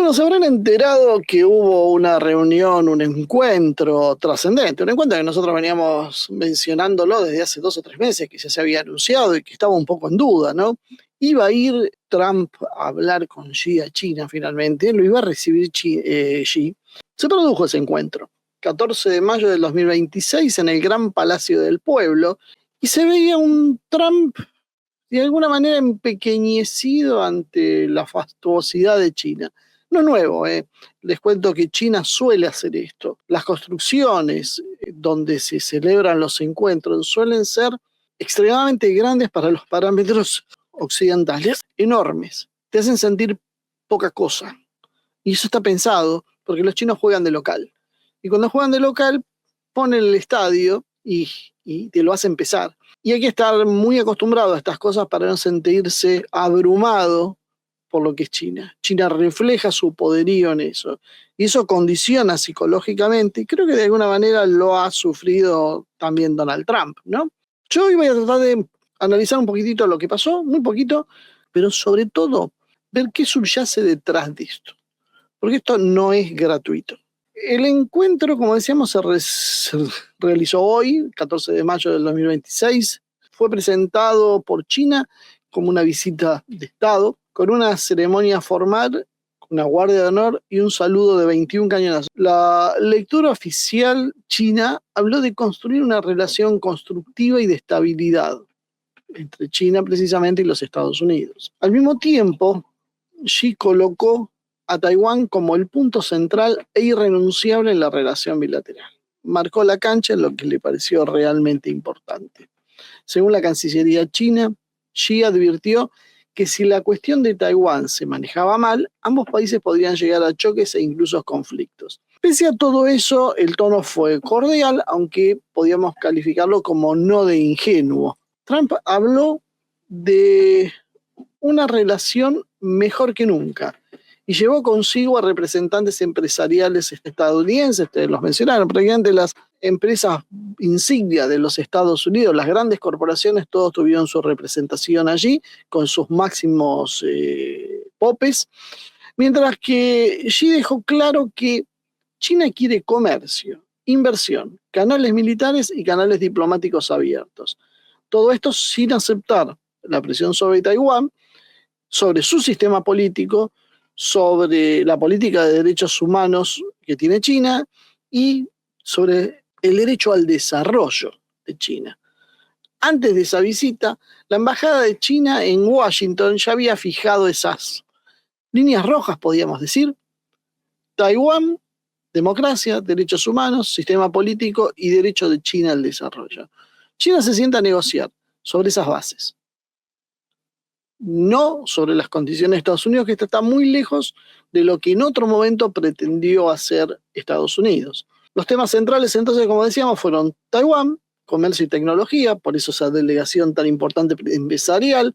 Bueno, se habrán enterado que hubo una reunión, un encuentro trascendente, un encuentro que nosotros veníamos mencionándolo desde hace 2 o 3 meses, que ya se había anunciado y que estaba un poco en duda, ¿no? Iba a ir Trump a hablar con Xi a China finalmente, lo iba a recibir Xi. Se produjo ese encuentro, 14 de mayo del 2026 en el Gran Palacio del Pueblo, y se veía un Trump de alguna manera empequeñecido ante la fastuosidad de China. No es nuevo, les cuento que China suele hacer esto. Las construcciones donde se celebran los encuentros suelen ser extremadamente grandes para los parámetros occidentales, enormes. Te hacen sentir poca cosa. Y eso está pensado porque los chinos juegan de local. Y cuando juegan de local, ponen el estadio y te lo hacen pesar. Y hay que estar muy acostumbrado a estas cosas para no sentirse abrumado por lo que es China. China refleja su poderío en eso. Y eso condiciona psicológicamente, y creo que de alguna manera lo ha sufrido también Donald Trump, ¿no? Yo hoy voy a tratar de analizar un poquitito lo que pasó, muy poquito, pero sobre todo ver qué subyace detrás de esto. Porque esto no es gratuito. El encuentro, como decíamos, se realizó hoy, 14 de mayo del 2026. Fue presentado por China como una visita de Estado, con una ceremonia formal, una guardia de honor y un saludo de 21 cañonazos. La lectura oficial china habló de construir una relación constructiva y de estabilidad entre China precisamente y los Estados Unidos. Al mismo tiempo, Xi colocó a Taiwán como el punto central e irrenunciable en la relación bilateral. Marcó la cancha en lo que le pareció realmente importante. Según la Cancillería china, Xi advirtió que si la cuestión de Taiwán se manejaba mal, ambos países podrían llegar a choques e incluso conflictos. Pese a todo eso, el tono fue cordial, aunque podíamos calificarlo como no de ingenuo. Trump habló de una relación mejor que nunca y llevó consigo a representantes empresariales estadounidenses, ustedes los mencionaron, prácticamente las empresas insignia de los Estados Unidos, las grandes corporaciones, todos tuvieron su representación allí con sus máximos popes, mientras que Xi dejó claro que China quiere comercio, inversión, canales militares y canales diplomáticos abiertos. Todo esto sin aceptar la presión sobre Taiwán, sobre su sistema político, sobre la política de derechos humanos que tiene China y sobre el derecho al desarrollo de China. Antes de esa visita, la embajada de China en Washington ya había fijado esas líneas rojas, podríamos decir. Taiwán, democracia, derechos humanos, sistema político y derecho de China al desarrollo. China se sienta a negociar sobre esas bases, no sobre las condiciones de Estados Unidos, que está muy lejos de lo que en otro momento pretendió hacer Estados Unidos. Los temas centrales, entonces, como decíamos, fueron Taiwán, comercio y tecnología, por eso esa delegación tan importante empresarial,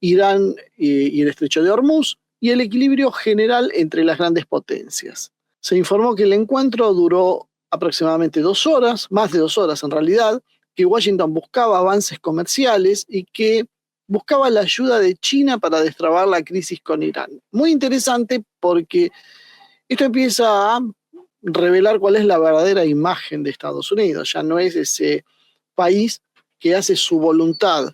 Irán y el estrecho de Hormuz, y el equilibrio general entre las grandes potencias. Se informó que el encuentro duró aproximadamente 2 horas, más de 2 horas en realidad, que Washington buscaba avances comerciales y que buscaba la ayuda de China para destrabar la crisis con Irán. Muy interesante porque esto empieza a revelar cuál es la verdadera imagen de Estados Unidos. Ya no es ese país que hace su voluntad.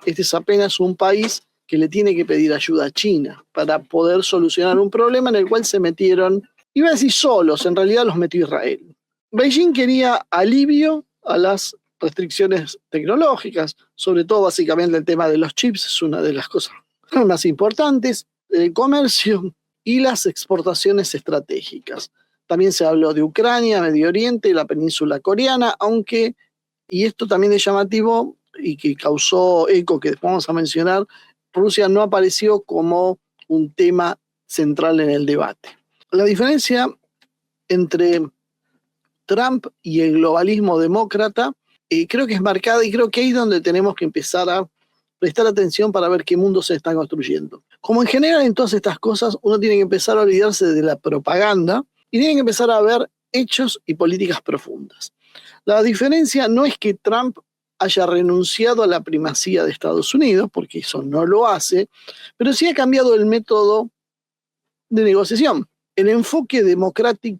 Este es apenas un país que le tiene que pedir ayuda a China para poder solucionar un problema en el cual se metieron, iba a decir solos, en realidad los metió Israel. Beijing quería alivio a las restricciones tecnológicas, sobre todo básicamente el tema de los chips, es una de las cosas más importantes, el comercio y las exportaciones estratégicas. También se habló de Ucrania, Medio Oriente y la península coreana, aunque, y esto también es llamativo y que causó eco, que después vamos a mencionar, Rusia no apareció como un tema central en el debate. La diferencia entre Trump y el globalismo demócrata creo que es marcada y creo que ahí es donde tenemos que empezar a prestar atención para ver qué mundo se está construyendo. Como en general en todas estas cosas, uno tiene que empezar a olvidarse de la propaganda y tiene que empezar a ver hechos y políticas profundas. La diferencia no es que Trump haya renunciado a la primacía de Estados Unidos, porque eso no lo hace, pero sí ha cambiado el método de negociación. El enfoque demócrata,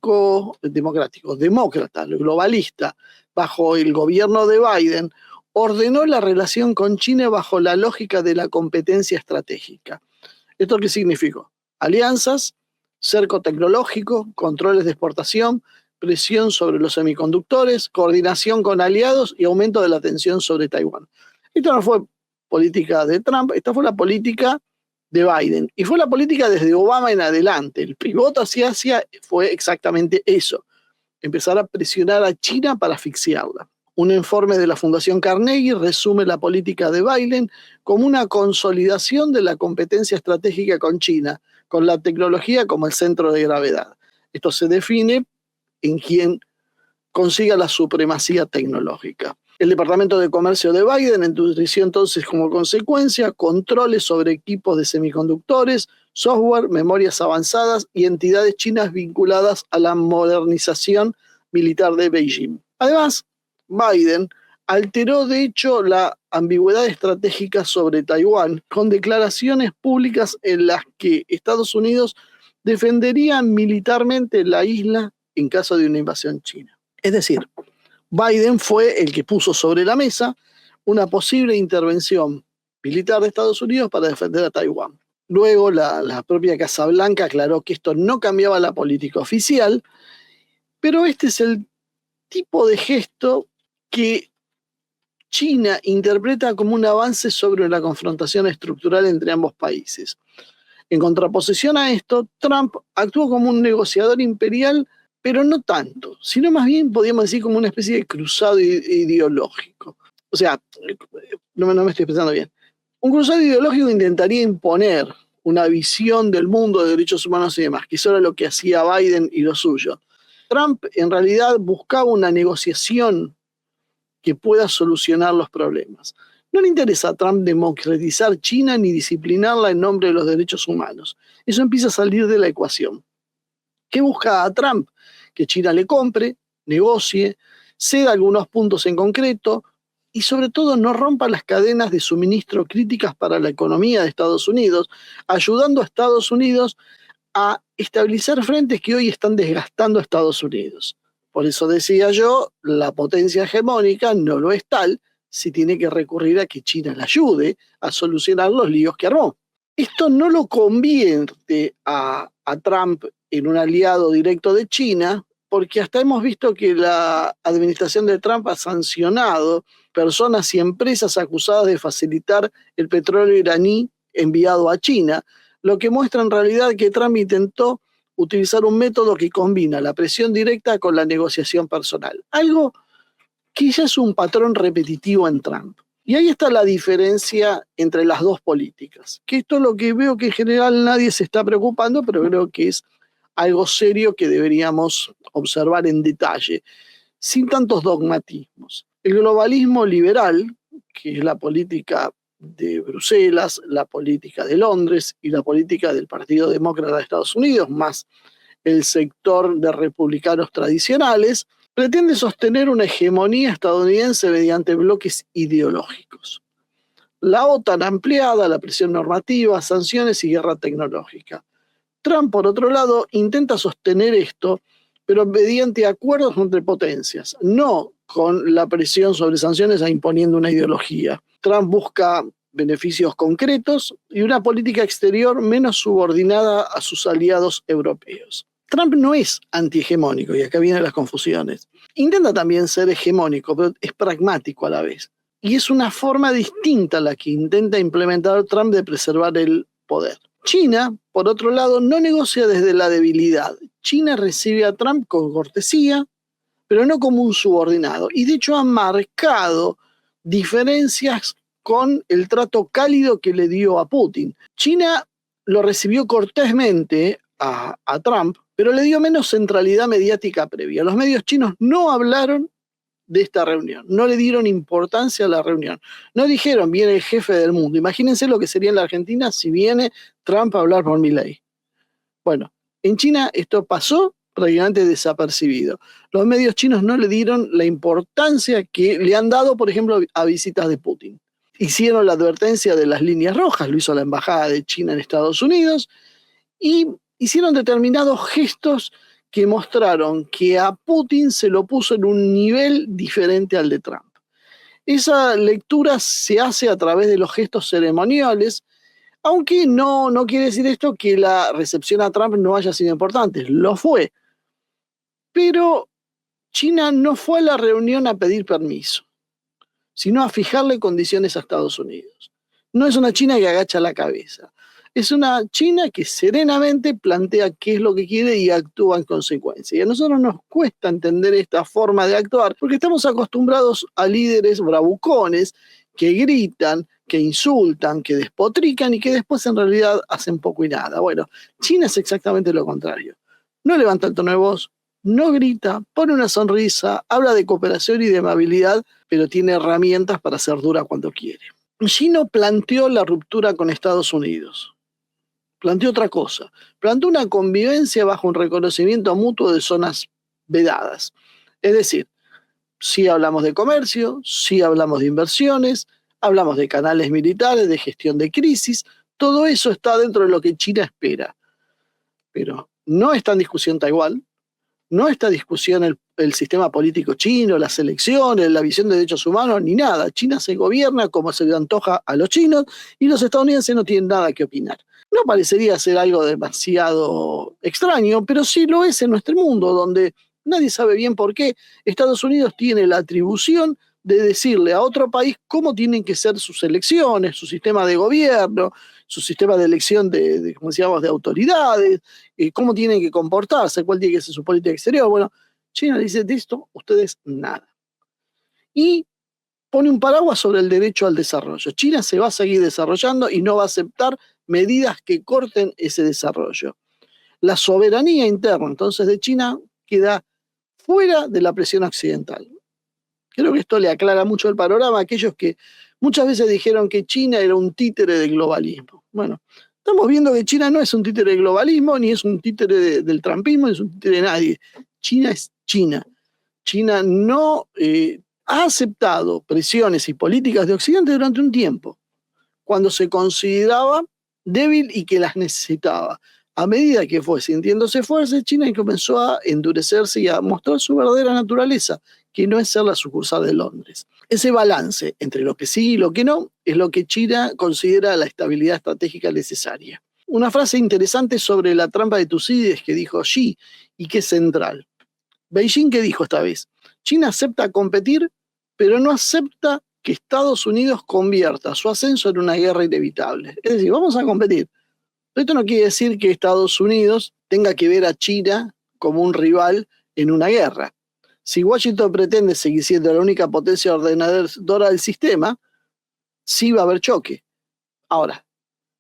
globalista, bajo el gobierno de Biden, ordenó la relación con China bajo la lógica de la competencia estratégica. ¿Esto qué significó? Alianzas, cerco tecnológico, controles de exportación, presión sobre los semiconductores, coordinación con aliados y aumento de la tensión sobre Taiwán. Esto no fue política de Trump, esta fue la política de Biden. Y fue la política desde Obama en adelante. El pivote hacia Asia fue exactamente eso, empezar a presionar a China para asfixiarla. Un informe de la Fundación Carnegie resume la política de Biden como una consolidación de la competencia estratégica con China, con la tecnología como el centro de gravedad. Esto se define en quien consiga la supremacía tecnológica. El Departamento de Comercio de Biden endureció entonces como consecuencia controles sobre equipos de semiconductores, software, memorias avanzadas y entidades chinas vinculadas a la modernización militar de Beijing. Además, Biden alteró de hecho la ambigüedad estratégica sobre Taiwán con declaraciones públicas en las que Estados Unidos defendería militarmente la isla en caso de una invasión china. Es decir, Biden fue el que puso sobre la mesa una posible intervención militar de Estados Unidos para defender a Taiwán. Luego la propia Casa Blanca aclaró que esto no cambiaba la política oficial, pero este es el tipo de gesto que China interpreta como un avance sobre la confrontación estructural entre ambos países. En contraposición a esto, Trump actuó como un negociador imperial, pero no tanto, sino más bien podríamos decir como una especie de cruzado ideológico. O sea, no me estoy expresando bien. Un cruzado ideológico intentaría imponer una visión del mundo de derechos humanos y demás, que eso era lo que hacía Biden y lo suyo. Trump en realidad buscaba una negociación que pueda solucionar los problemas. No le interesa a Trump democratizar China ni disciplinarla en nombre de los derechos humanos. Eso empieza a salir de la ecuación. ¿Qué busca a Trump? Que China le compre, negocie, ceda algunos puntos en concreto y sobre todo no rompa las cadenas de suministro críticas para la economía de Estados Unidos, ayudando a Estados Unidos a estabilizar frentes que hoy están desgastando a Estados Unidos. Por eso decía yo, la potencia hegemónica no lo es tal si tiene que recurrir a que China le ayude a solucionar los líos que armó. Esto no lo convierte a Trump en un aliado directo de China, porque hasta hemos visto que la administración de Trump ha sancionado personas y empresas acusadas de facilitar el petróleo iraní enviado a China, lo que muestra en realidad que Trump intentó utilizar un método que combina la presión directa con la negociación personal. Algo que ya es un patrón repetitivo en Trump. Y ahí está la diferencia entre las dos políticas. Que esto es lo que veo que en general nadie se está preocupando, pero creo que es algo serio que deberíamos observar en detalle, sin tantos dogmatismos. El globalismo liberal, que es la política de Bruselas, la política de Londres y la política del Partido Demócrata de Estados Unidos, más el sector de republicanos tradicionales, pretende sostener una hegemonía estadounidense mediante bloques ideológicos. La OTAN ampliada, la presión normativa, sanciones y guerra tecnológica. Trump, por otro lado, intenta sostener esto, pero mediante acuerdos entre potencias, no con la presión sobre sanciones e imponiendo una ideología. Trump busca beneficios concretos y una política exterior menos subordinada a sus aliados europeos. Trump no es antihegemónico, y acá vienen las confusiones. Intenta también ser hegemónico, pero es pragmático a la vez. Y es una forma distinta a la que intenta implementar Trump de preservar el poder. China, por otro lado, no negocia desde la debilidad. China recibe a Trump con cortesía, pero no como un subordinado. Y de hecho ha marcado diferencias con el trato cálido que le dio a Putin. China lo recibió cortésmente a Trump, pero le dio menos centralidad mediática previa. Los medios chinos no hablaron de esta reunión, no le dieron importancia a la reunión. No dijeron, viene el jefe del mundo. Imagínense lo que sería en la Argentina si viene Trump a hablar por Milei. Bueno, en China esto pasó prácticamente desapercibido. Los medios chinos no le dieron la importancia que le han dado, por ejemplo, a visitas de Putin. Hicieron la advertencia de las líneas rojas, lo hizo la Embajada de China en Estados Unidos, y hicieron determinados gestos que mostraron que a Putin se lo puso en un nivel diferente al de Trump. Esa lectura se hace a través de los gestos ceremoniales, aunque no quiere decir esto que la recepción a Trump no haya sido importante, lo fue. Pero China no fue a la reunión a pedir permiso, sino a fijarle condiciones a Estados Unidos. No es una China que agacha la cabeza, es una China que serenamente plantea qué es lo que quiere y actúa en consecuencia. Y a nosotros nos cuesta entender esta forma de actuar porque estamos acostumbrados a líderes bravucones que gritan, que insultan, que despotrican y que después en realidad hacen poco y nada. Bueno, China es exactamente lo contrario. No levanta el tono de voz, no grita, pone una sonrisa, habla de cooperación y de amabilidad, pero tiene herramientas para ser dura cuando quiere. Xi no planteó la ruptura con Estados Unidos, planteó otra cosa, planteó una convivencia bajo un reconocimiento mutuo de zonas vedadas. Es decir, sí hablamos de comercio, sí hablamos de inversiones, hablamos de canales militares, de gestión de crisis, todo eso está dentro de lo que China espera. Pero no está en discusión Taiwán, no está en discusión el sistema político chino, las elecciones, la visión de derechos humanos, ni nada. China se gobierna como se le antoja a los chinos y los estadounidenses no tienen nada que opinar. No parecería ser algo demasiado extraño, pero sí lo es en nuestro mundo, donde nadie sabe bien por qué Estados Unidos tiene la atribución de decirle a otro país cómo tienen que ser sus elecciones, su sistema de gobierno, su sistema de elección como decíamos, de autoridades, cómo tienen que comportarse, cuál tiene que ser su política exterior. Bueno, China dice, de esto ustedes nada. Y pone un paraguas sobre el derecho al desarrollo. China se va a seguir desarrollando y no va a aceptar medidas que corten ese desarrollo. La soberanía interna, entonces, de China queda fuera de la presión occidental. Creo que esto le aclara mucho el panorama a aquellos que muchas veces dijeron que China era un títere del globalismo. Bueno, estamos viendo que China no es un títere del globalismo, ni es un títere del trumpismo, ni es un títere de nadie. China es China. China no ha aceptado presiones y políticas de Occidente durante un tiempo, cuando se consideraba débil y que las necesitaba. A medida que fue sintiéndose fuerte, China comenzó a endurecerse y a mostrar su verdadera naturaleza, que no es ser la sucursal de Londres. Ese balance entre lo que sí y lo que no es lo que China considera la estabilidad estratégica necesaria. Una frase interesante sobre la trampa de Tucídides que dijo Xi y que es central. Beijing, ¿qué dijo esta vez? China acepta competir, pero no acepta que Estados Unidos convierta su ascenso en una guerra inevitable. Es decir, vamos a competir. Esto no quiere decir que Estados Unidos tenga que ver a China como un rival en una guerra. Si Washington pretende seguir siendo la única potencia ordenadora del sistema, sí va a haber choque. Ahora,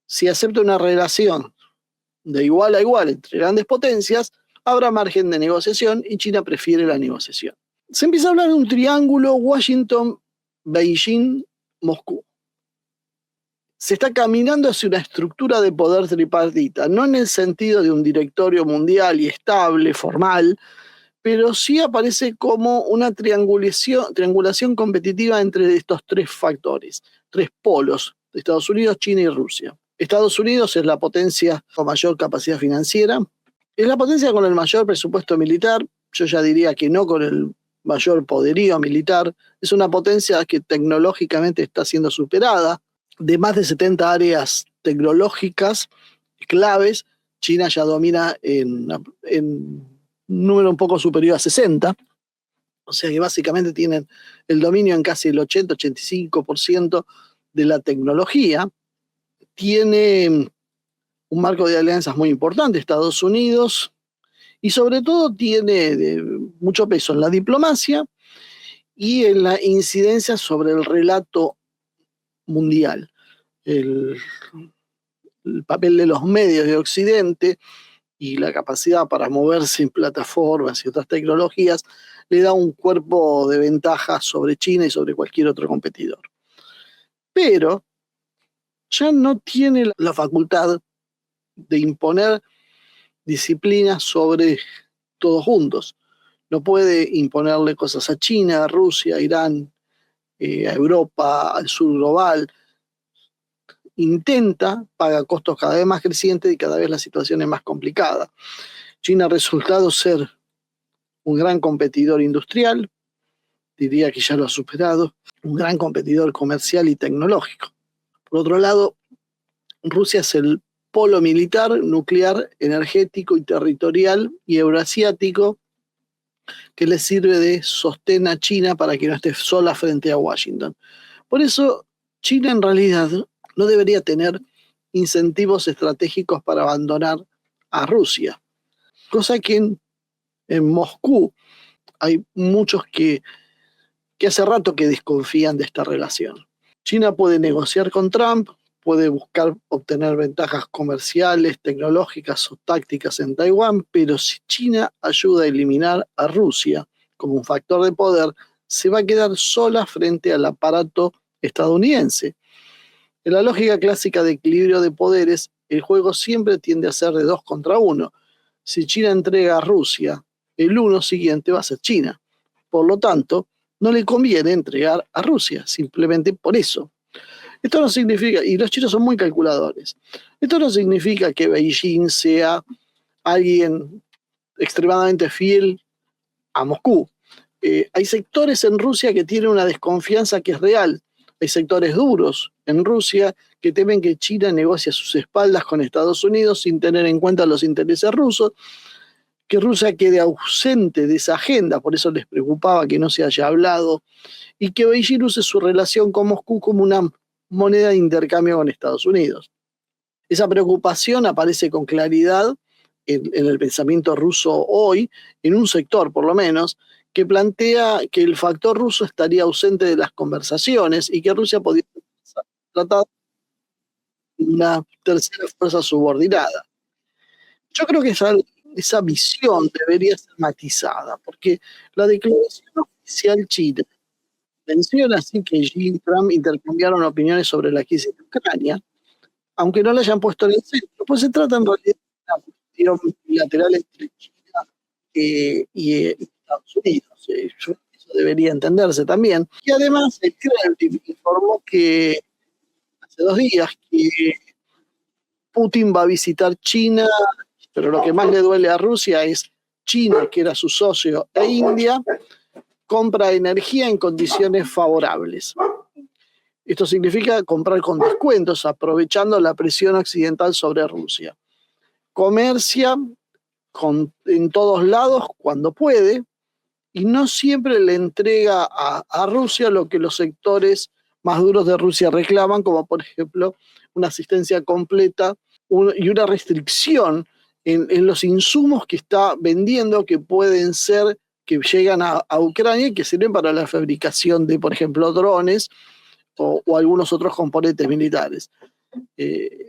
si acepta una relación de igual a igual entre grandes potencias, habrá margen de negociación y China prefiere la negociación. Se empieza a hablar de un triángulo Washington, Beijing, Moscú. Se está caminando hacia una estructura de poder tripartita, no en el sentido de un directorio mundial y estable, formal, pero sí aparece como una triangulación competitiva entre estos tres factores, tres polos, Estados Unidos, China y Rusia. Estados Unidos es la potencia con mayor capacidad financiera, es la potencia con el mayor presupuesto militar, yo ya diría que no con el mayor poderío militar, es una potencia que tecnológicamente está siendo superada. De más de 70 áreas tecnológicas claves, China ya domina en un número un poco superior a 60, o sea que básicamente tienen el dominio en casi el 80-85% de la tecnología. Tiene un marco de alianzas muy importante, Estados Unidos, y sobre todo tiene mucho peso en la diplomacia y en la incidencia sobre el relato mundial. El papel de los medios de Occidente y la capacidad para moverse en plataformas y otras tecnologías le da un cuerpo de ventaja sobre China y sobre cualquier otro competidor. Pero ya no tiene la facultad de imponer disciplinas sobre todos juntos. No puede imponerle cosas a China, a Rusia, a Irán, a Europa, al sur global. intenta, paga costos cada vez más crecientes y cada vez la situación es más complicada. China ha resultado ser un gran competidor industrial, diría que ya lo ha superado, un gran competidor comercial y tecnológico. Por otro lado, Rusia es el polo militar, nuclear, energético y territorial y euroasiático que le sirve de sostén a China para que no esté sola frente a Washington. Por eso, China en realidad no debería tener incentivos estratégicos para abandonar a Rusia, cosa que en Moscú hay muchos que hace rato que desconfían de esta relación. China puede negociar con Trump, puede buscar obtener ventajas comerciales, tecnológicas o tácticas en Taiwán, pero si China ayuda a eliminar a Rusia como un factor de poder, se va a quedar sola frente al aparato estadounidense. En la lógica clásica de equilibrio de poderes, el juego siempre tiende a ser de 2 contra 1. Si China entrega a Rusia, el uno siguiente va a ser China. Por lo tanto, no le conviene entregar a Rusia, simplemente por eso. Esto no significa, y los chinos son muy calculadores, esto no significa que Beijing sea alguien extremadamente fiel a Moscú. Hay sectores en Rusia que tienen una desconfianza que es real. Hay sectores duros en Rusia que temen que China negocie a sus espaldas con Estados Unidos sin tener en cuenta los intereses rusos, que Rusia quede ausente de esa agenda, por eso les preocupaba que no se haya hablado, y que Beijing use su relación con Moscú como una moneda de intercambio con Estados Unidos. Esa preocupación aparece con claridad en el pensamiento ruso hoy, en un sector por lo menos, que plantea que el factor ruso estaría ausente de las conversaciones y que Rusia podría tratar de una tercera fuerza subordinada. Yo creo que esa visión debería ser matizada, porque la declaración oficial china menciona así que Xi y Trump intercambiaron opiniones sobre la crisis de Ucrania, aunque no la hayan puesto en el centro, pues se trata en realidad de una cuestión bilateral entre China y Estados Unidos. Eso debería entenderse también. Y además, el Kremlin informó que hace 2 días que Putin va a visitar China, pero lo que más le duele a Rusia es China, que era su socio, e India, compra energía en condiciones favorables. Esto significa comprar con descuentos, aprovechando la presión occidental sobre Rusia. Comercia en todos lados cuando puede y no siempre le entrega a Rusia lo que los sectores más duros de Rusia reclaman, como por ejemplo una asistencia completa y una restricción en los insumos que está vendiendo que pueden ser, que llegan a Ucrania y que sirven para la fabricación de, por ejemplo, drones o algunos otros componentes militares.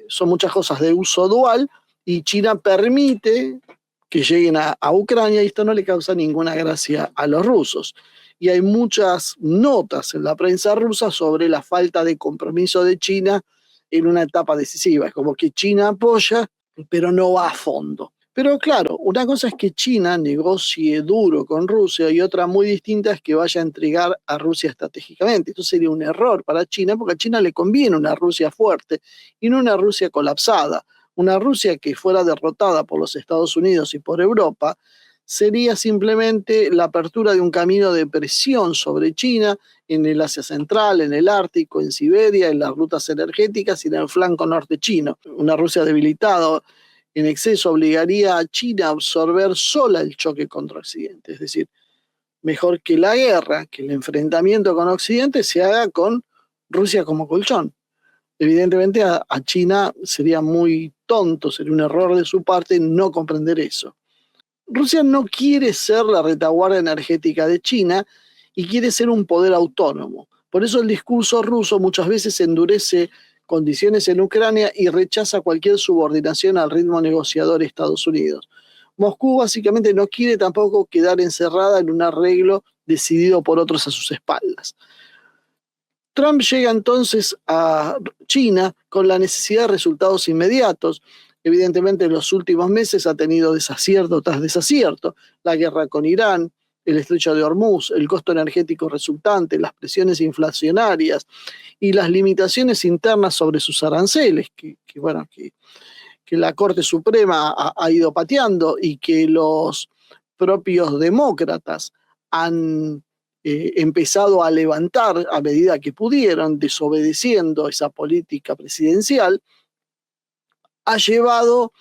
Son muchas cosas de uso dual y China permite que lleguen a Ucrania y esto no le causa ninguna gracia a los rusos. Y hay muchas notas en la prensa rusa sobre la falta de compromiso de China en una etapa decisiva. Es como que China apoya, pero no va a fondo. Pero claro, una cosa es que China negocie duro con Rusia y otra muy distinta es que vaya a entregar a Rusia estratégicamente. Esto sería un error para China porque a China le conviene una Rusia fuerte y no una Rusia colapsada. Una Rusia que fuera derrotada por los Estados Unidos y por Europa sería simplemente la apertura de un camino de presión sobre China en el Asia Central, en el Ártico, en Siberia, en las rutas energéticas y en el flanco norte chino. Una Rusia debilitada en exceso obligaría a China a absorber sola el choque contra Occidente. Es decir, mejor que la guerra, que el enfrentamiento con Occidente se haga con Rusia como colchón. Evidentemente a China sería muy tonto, sería un error de su parte no comprender eso. Rusia no quiere ser la retaguardia energética de China y quiere ser un poder autónomo. Por eso el discurso ruso muchas veces endurece condiciones en Ucrania y rechaza cualquier subordinación al ritmo negociador de Estados Unidos. Moscú básicamente no quiere tampoco quedar encerrada en un arreglo decidido por otros a sus espaldas. Trump llega entonces a China con la necesidad de resultados inmediatos. Evidentemente en los últimos meses ha tenido desacierto tras desacierto, la guerra con Irán, el estrecho de Hormuz, el costo energético resultante, las presiones inflacionarias y las limitaciones internas sobre sus aranceles, que la Corte Suprema ha ido pateando y que los propios demócratas han empezado a levantar a medida que pudieron, desobedeciendo esa política presidencial, ha llevado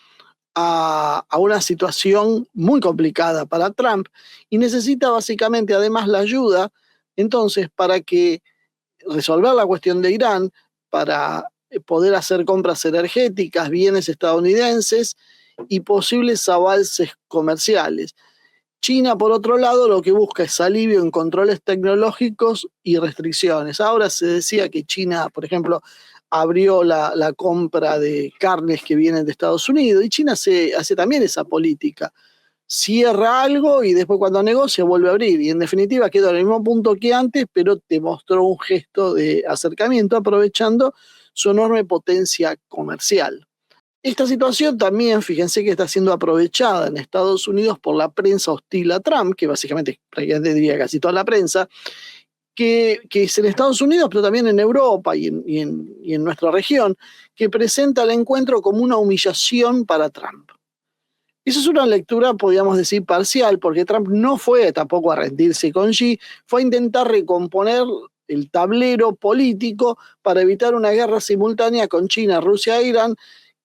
a una situación muy complicada para Trump y necesita básicamente además la ayuda entonces para que resolver la cuestión de Irán, para poder hacer compras energéticas, bienes estadounidenses y posibles avances comerciales. China, por otro lado, lo que busca es alivio en controles tecnológicos y restricciones. Ahora se decía que China, por ejemplo, abrió la compra de carnes que vienen de Estados Unidos y China hace también esa política. Cierra algo y después cuando negocia vuelve a abrir. Y en definitiva quedó en el mismo punto que antes, pero demostró un gesto de acercamiento aprovechando su enorme potencia comercial. Esta situación también, fíjense que está siendo aprovechada en Estados Unidos por la prensa hostil a Trump, que básicamente prácticamente diría casi toda la prensa, que es en Estados Unidos, pero también en Europa y en nuestra región, que presenta el encuentro como una humillación para Trump. Esa es una lectura, podríamos decir, parcial, porque Trump no fue tampoco a rendirse con Xi, fue a intentar recomponer el tablero político para evitar una guerra simultánea con China, Rusia e Irán,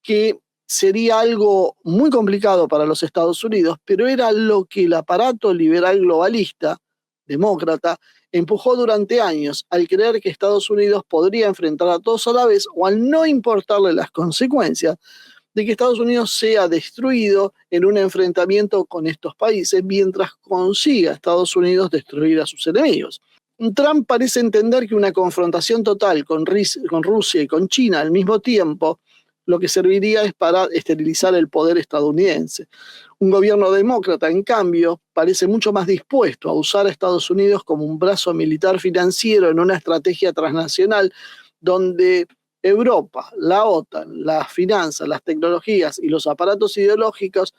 que sería algo muy complicado para los Estados Unidos, pero era lo que el aparato liberal globalista, demócrata, empujó durante años al creer que Estados Unidos podría enfrentar a todos a la vez o al no importarle las consecuencias de que Estados Unidos sea destruido en un enfrentamiento con estos países mientras consiga Estados Unidos destruir a sus enemigos. Trump parece entender que una confrontación total con Rusia y con China al mismo tiempo lo que serviría es para esterilizar el poder estadounidense. Un gobierno demócrata, en cambio, parece mucho más dispuesto a usar a Estados Unidos como un brazo militar financiero en una estrategia transnacional donde Europa, la OTAN, las finanzas, las tecnologías y los aparatos ideológicos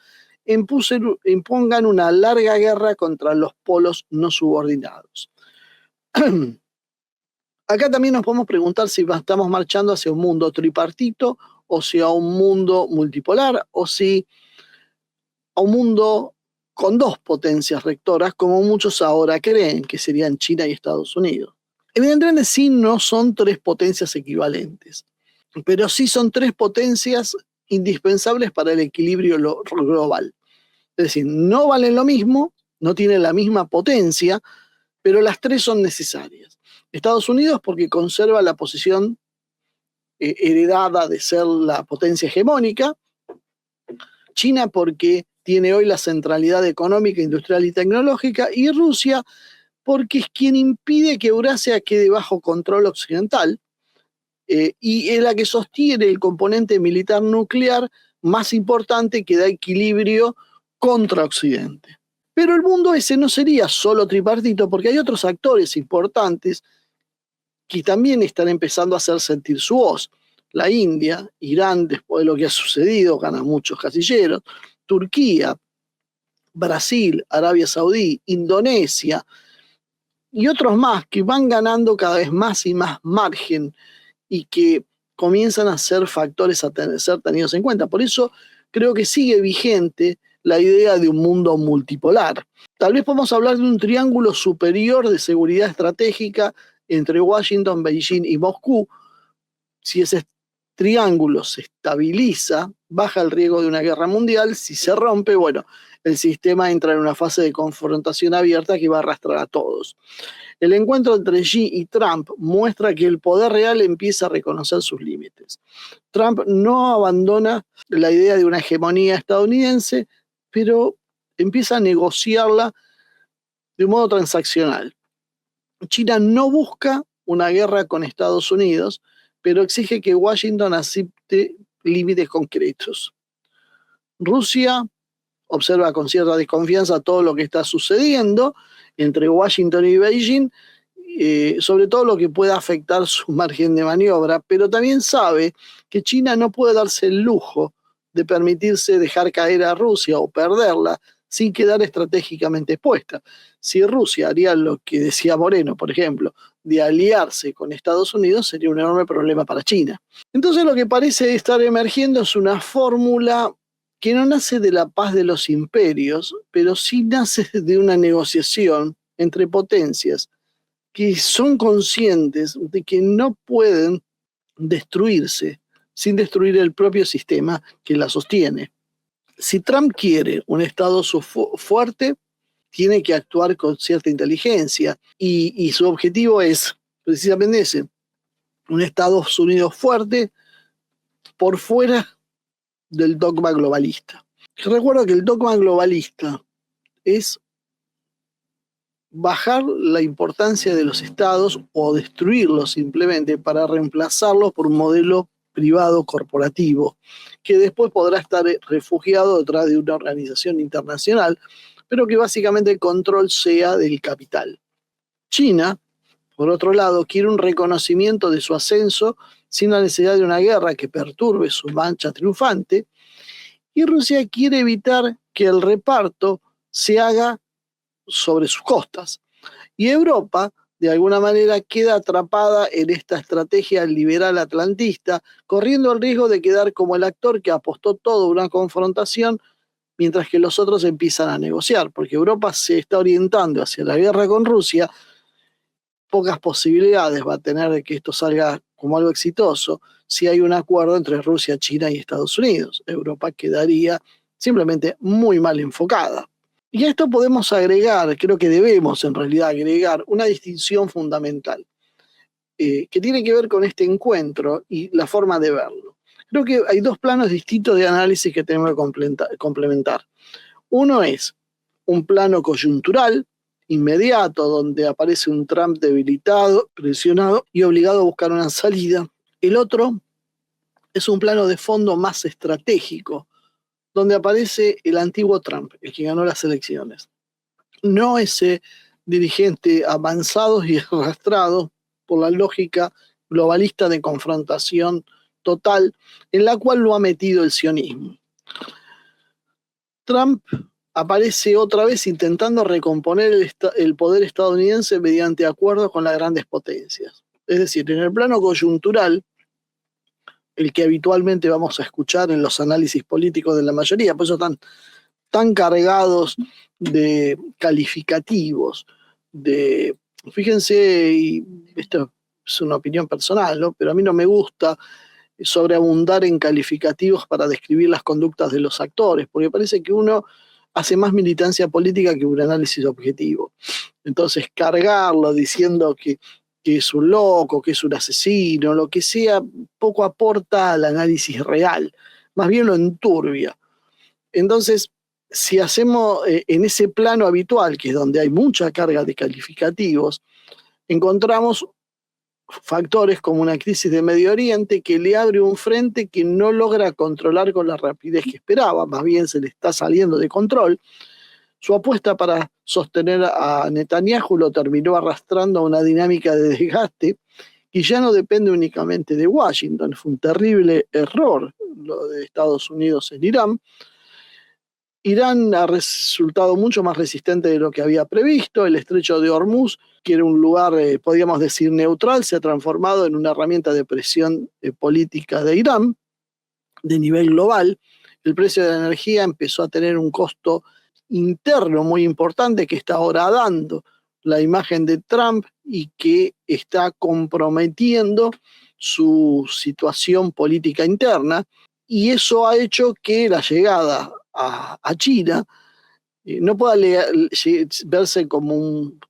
impongan una larga guerra contra los polos no subordinados. Acá también nos podemos preguntar si estamos marchando hacia un mundo tripartito o si a un mundo multipolar o si a un mundo con dos potencias rectoras, como muchos ahora creen que serían China y Estados Unidos. Evidentemente sí no son tres potencias equivalentes, pero sí son tres potencias indispensables para el equilibrio global. Es decir, no valen lo mismo, no tienen la misma potencia, pero las tres son necesarias. Estados Unidos porque conserva la posición heredada de ser la potencia hegemónica, China porque tiene hoy la centralidad económica, industrial y tecnológica, y Rusia porque es quien impide que Eurasia quede bajo control occidental y es la que sostiene el componente militar nuclear más importante que da equilibrio contra Occidente. Pero el mundo ese no sería solo tripartito porque hay otros actores importantes que también están empezando a hacer sentir su voz. La India, Irán, después de lo que ha sucedido, gana muchos casilleros, Turquía, Brasil, Arabia Saudí, Indonesia y otros más que van ganando cada vez más y más margen y que comienzan a ser factores a ser tenidos en cuenta. Por eso creo que sigue vigente la idea de un mundo multipolar. Tal vez podemos hablar de un triángulo superior de seguridad estratégica entre Washington, Beijing y Moscú. Si ese triángulo se estabiliza, baja el riesgo de una guerra mundial. Si se rompe, bueno, el sistema entra en una fase de confrontación abierta que va a arrastrar a todos. El encuentro entre Xi y Trump muestra que el poder real empieza a reconocer sus límites. Trump no abandona la idea de una hegemonía estadounidense, pero empieza a negociarla de un modo transaccional. China no busca una guerra con Estados Unidos, pero exige que Washington acepte límites concretos. Rusia observa con cierta desconfianza todo lo que está sucediendo entre Washington y Beijing, sobre todo lo que pueda afectar su margen de maniobra, pero también sabe que China no puede darse el lujo de permitirse dejar caer a Rusia o perderla sin quedar estratégicamente expuesta. Si Rusia haría lo que decía Moreno, por ejemplo, de aliarse con Estados Unidos, sería un enorme problema para China. Entonces lo que parece estar emergiendo es una fórmula que no nace de la paz de los imperios, pero sí nace de una negociación entre potencias que son conscientes de que no pueden destruirse sin destruir el propio sistema que la sostiene. Si Trump quiere un Estado fuerte, tiene que actuar con cierta inteligencia y su objetivo es precisamente ese, un Estados Unidos fuerte por fuera del dogma globalista. Recuerdo que el dogma globalista es bajar la importancia de los estados o destruirlos simplemente para reemplazarlos por un modelo privado corporativo, que después podrá estar refugiado detrás de una organización internacional, pero que básicamente el control sea del capital. China, por otro lado, quiere un reconocimiento de su ascenso sin la necesidad de una guerra que perturbe su marcha triunfante, y Rusia quiere evitar que el reparto se haga sobre sus costas. Y Europa, de alguna manera, queda atrapada en esta estrategia liberal atlantista, corriendo el riesgo de quedar como el actor que apostó todo a una confrontación, mientras que los otros empiezan a negociar, porque Europa se está orientando hacia la guerra con Rusia. Pocas posibilidades va a tener de que esto salga como algo exitoso si hay un acuerdo entre Rusia, China y Estados Unidos. Europa quedaría simplemente muy mal enfocada. Y a esto podemos agregar, creo que debemos en realidad agregar, una distinción fundamental que tiene que ver con este encuentro y la forma de verlo. Creo que hay dos planos distintos de análisis que tenemos que complementar. Uno es un plano coyuntural, inmediato, donde aparece un Trump debilitado, presionado y obligado a buscar una salida. El otro es un plano de fondo más estratégico, donde aparece el antiguo Trump, el que ganó las elecciones. No ese dirigente avanzado y arrastrado por la lógica globalista de confrontación total en la cual lo ha metido el sionismo. Trump aparece otra vez intentando recomponer el poder estadounidense mediante acuerdos con las grandes potencias. Es decir, en el plano coyuntural, el que habitualmente vamos a escuchar en los análisis políticos de la mayoría, por eso están tan cargados de calificativos, fíjense, y esto es una opinión personal, ¿no? Pero a mí no me gusta sobreabundar en calificativos para describir las conductas de los actores, porque parece que uno hace más militancia política que un análisis objetivo. Entonces, cargarlo diciendo que es un loco, que es un asesino, lo que sea, poco aporta al análisis real, más bien lo enturbia. Entonces, si hacemos en ese plano habitual, que es donde hay mucha carga de calificativos, encontramos factores como una crisis de Medio Oriente que le abre un frente que no logra controlar con la rapidez que esperaba, más bien se le está saliendo de control. Su apuesta para sostener a Netanyahu lo terminó arrastrando a una dinámica de desgaste y ya no depende únicamente de Washington. Fue un terrible error lo de Estados Unidos en Irán. Irán ha resultado mucho más resistente de lo que había previsto. El estrecho de Hormuz, que era un lugar, podríamos decir, neutral, se ha transformado en una herramienta de presión política de Irán de nivel global. El precio de la energía empezó a tener un costo interno muy importante que está ahora dando la imagen de Trump y que está comprometiendo su situación política interna. Y eso ha hecho que la llegada a China no pueda verse como un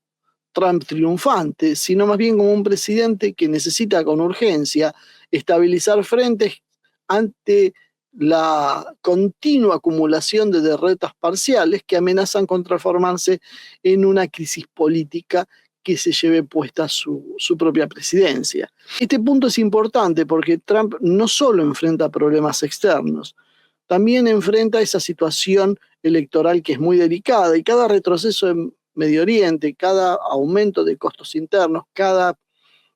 Trump triunfante, sino más bien como un presidente que necesita con urgencia estabilizar frentes ante la continua acumulación de derrotas parciales que amenazan con transformarse en una crisis política que se lleve puesta su propia presidencia. Este punto es importante porque Trump no solo enfrenta problemas externos, también enfrenta esa situación electoral que es muy delicada y cada retroceso en Medio Oriente, cada aumento de costos internos, cada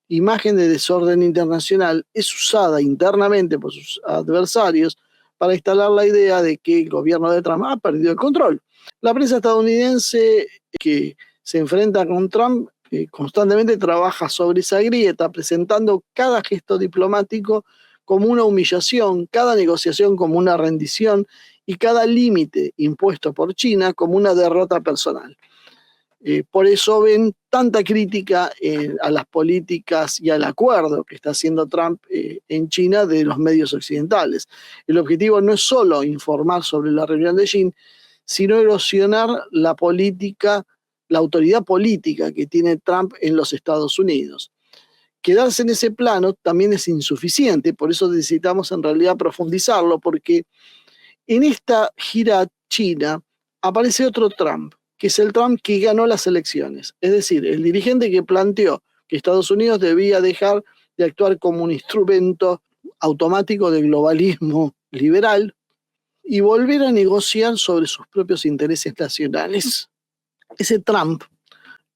imagen de desorden internacional es usada internamente por sus adversarios para instalar la idea de que el gobierno de Trump ha perdido el control. La prensa estadounidense que se enfrenta con Trump constantemente trabaja sobre esa grieta, presentando cada gesto diplomático como una humillación, cada negociación como una rendición y cada límite impuesto por China como una derrota personal. Por eso ven tanta crítica a las políticas y al acuerdo que está haciendo Trump en China de los medios occidentales. El objetivo no es solo informar sobre la reunión de Xi, sino erosionar la política, la autoridad política que tiene Trump en los Estados Unidos. Quedarse en ese plano también es insuficiente, por eso necesitamos en realidad profundizarlo, porque en esta gira china aparece otro Trump, que es el Trump que ganó las elecciones. Es decir, el dirigente que planteó que Estados Unidos debía dejar de actuar como un instrumento automático del globalismo liberal y volver a negociar sobre sus propios intereses nacionales. Ese Trump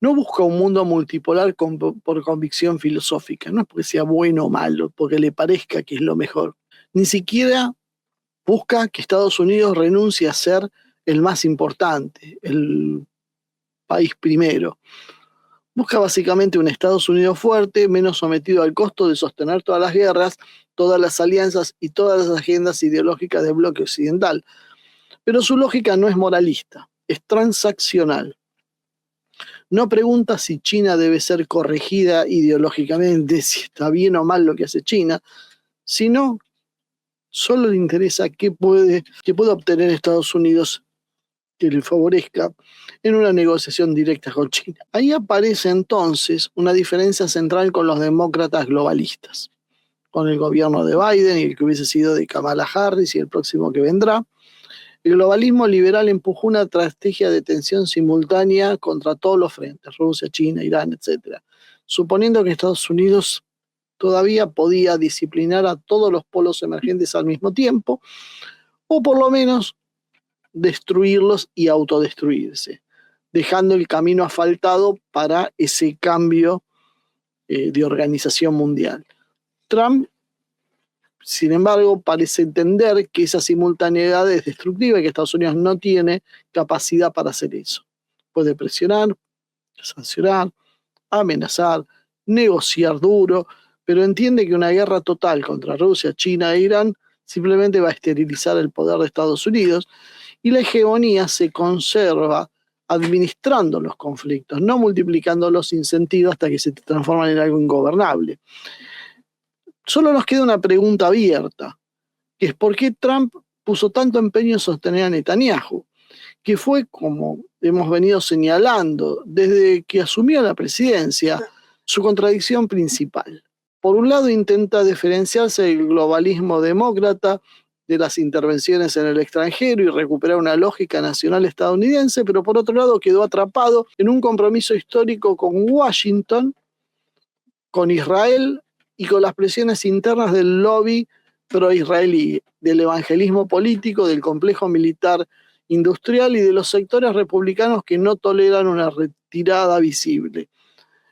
no busca un mundo multipolar por convicción filosófica, no es porque sea bueno o malo, porque le parezca que es lo mejor. Ni siquiera busca que Estados Unidos renuncie a ser el más importante, el país primero. Busca básicamente un Estados Unidos fuerte, menos sometido al costo de sostener todas las guerras, todas las alianzas y todas las agendas ideológicas del bloque occidental. Pero su lógica no es moralista, es transaccional. No pregunta si China debe ser corregida ideológicamente, si está bien o mal lo que hace China, sino solo le interesa qué puede obtener Estados Unidos que le favorezca en una negociación directa con China. Ahí aparece entonces una diferencia central con los demócratas globalistas, con el gobierno de Biden y el que hubiese sido de Kamala Harris y el próximo que vendrá. El globalismo liberal empujó una estrategia de tensión simultánea contra todos los frentes, Rusia, China, Irán, etc., suponiendo que Estados Unidos todavía podía disciplinar a todos los polos emergentes al mismo tiempo, o por lo menos destruirlos y autodestruirse, dejando el camino asfaltado para ese cambio de organización mundial. Trump, sin embargo, parece entender que esa simultaneidad es destructiva y que Estados Unidos no tiene capacidad para hacer eso. Puede presionar, sancionar, amenazar, negociar duro, pero entiende que una guerra total contra Rusia, China e Irán simplemente va a esterilizar el poder de Estados Unidos y la hegemonía se conserva administrando los conflictos, no multiplicándolos sin sentido hasta que se transforman en algo ingobernable. Solo nos queda una pregunta abierta, que es ¿por qué Trump puso tanto empeño en sostener a Netanyahu? Que fue, como hemos venido señalando, desde que asumió la presidencia, su contradicción principal. Por un lado, intenta diferenciarse del globalismo demócrata, de las intervenciones en el extranjero y recuperar una lógica nacional estadounidense, pero por otro lado quedó atrapado en un compromiso histórico con Washington, con Israel y con las presiones internas del lobby pro-israelí, del evangelismo político, del complejo militar industrial y de los sectores republicanos que no toleran una retirada visible.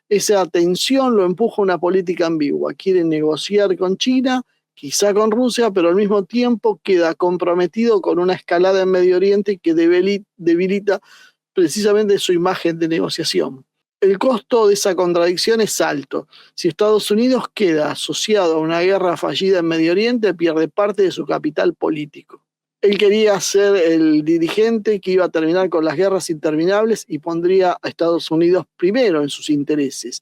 Esa tensión lo empuja a una política ambigua. Quiere negociar con China, quizá con Rusia, pero al mismo tiempo queda comprometido con una escalada en Medio Oriente que debilita precisamente su imagen de negociación. El costo de esa contradicción es alto. Si Estados Unidos queda asociado a una guerra fallida en Medio Oriente, pierde parte de su capital político. Él quería ser el dirigente que iba a terminar con las guerras interminables y pondría a Estados Unidos primero en sus intereses.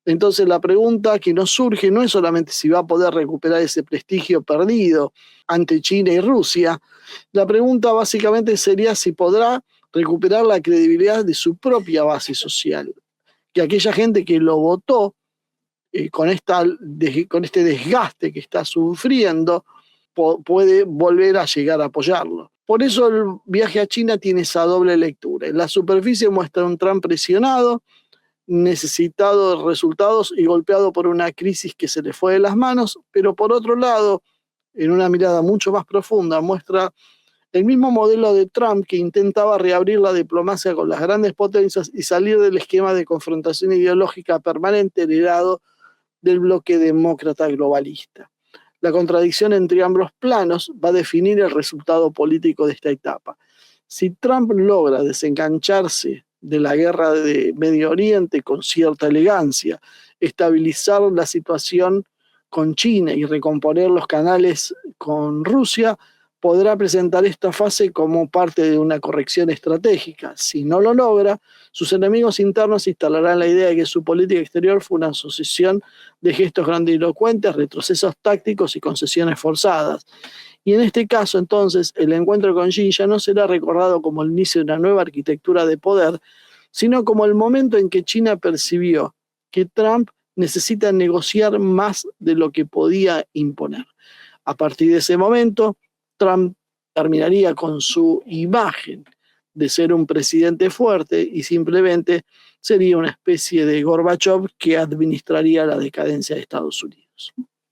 Entonces la pregunta que nos surge no es solamente si va a poder recuperar ese prestigio perdido ante China y Rusia, la pregunta básicamente sería si podrá recuperar la credibilidad de su propia base social, que aquella gente que lo votó con este desgaste que está sufriendo, puede volver a llegar a apoyarlo. Por eso el viaje a China tiene esa doble lectura. En la superficie muestra un Trump presionado, necesitado de resultados y golpeado por una crisis que se le fue de las manos, pero por otro lado, en una mirada mucho más profunda, muestra el mismo modelo de Trump que intentaba reabrir la diplomacia con las grandes potencias y salir del esquema de confrontación ideológica permanente heredado del bloque demócrata globalista. La contradicción entre ambos planos va a definir el resultado político de esta etapa. Si Trump logra desengancharse de la guerra de Medio Oriente con cierta elegancia, estabilizar la situación con China y recomponer los canales con Rusia, podrá presentar esta fase como parte de una corrección estratégica. Si no lo logra, sus enemigos internos instalarán la idea de que su política exterior fue una sucesión de gestos grandilocuentes, retrocesos tácticos y concesiones forzadas. Y en este caso, entonces, el encuentro con Xi ya no será recordado como el inicio de una nueva arquitectura de poder, sino como el momento en que China percibió que Trump necesita negociar más de lo que podía imponer. A partir de ese momento, Trump terminaría con su imagen de ser un presidente fuerte y simplemente sería una especie de Gorbachev que administraría la decadencia de Estados Unidos.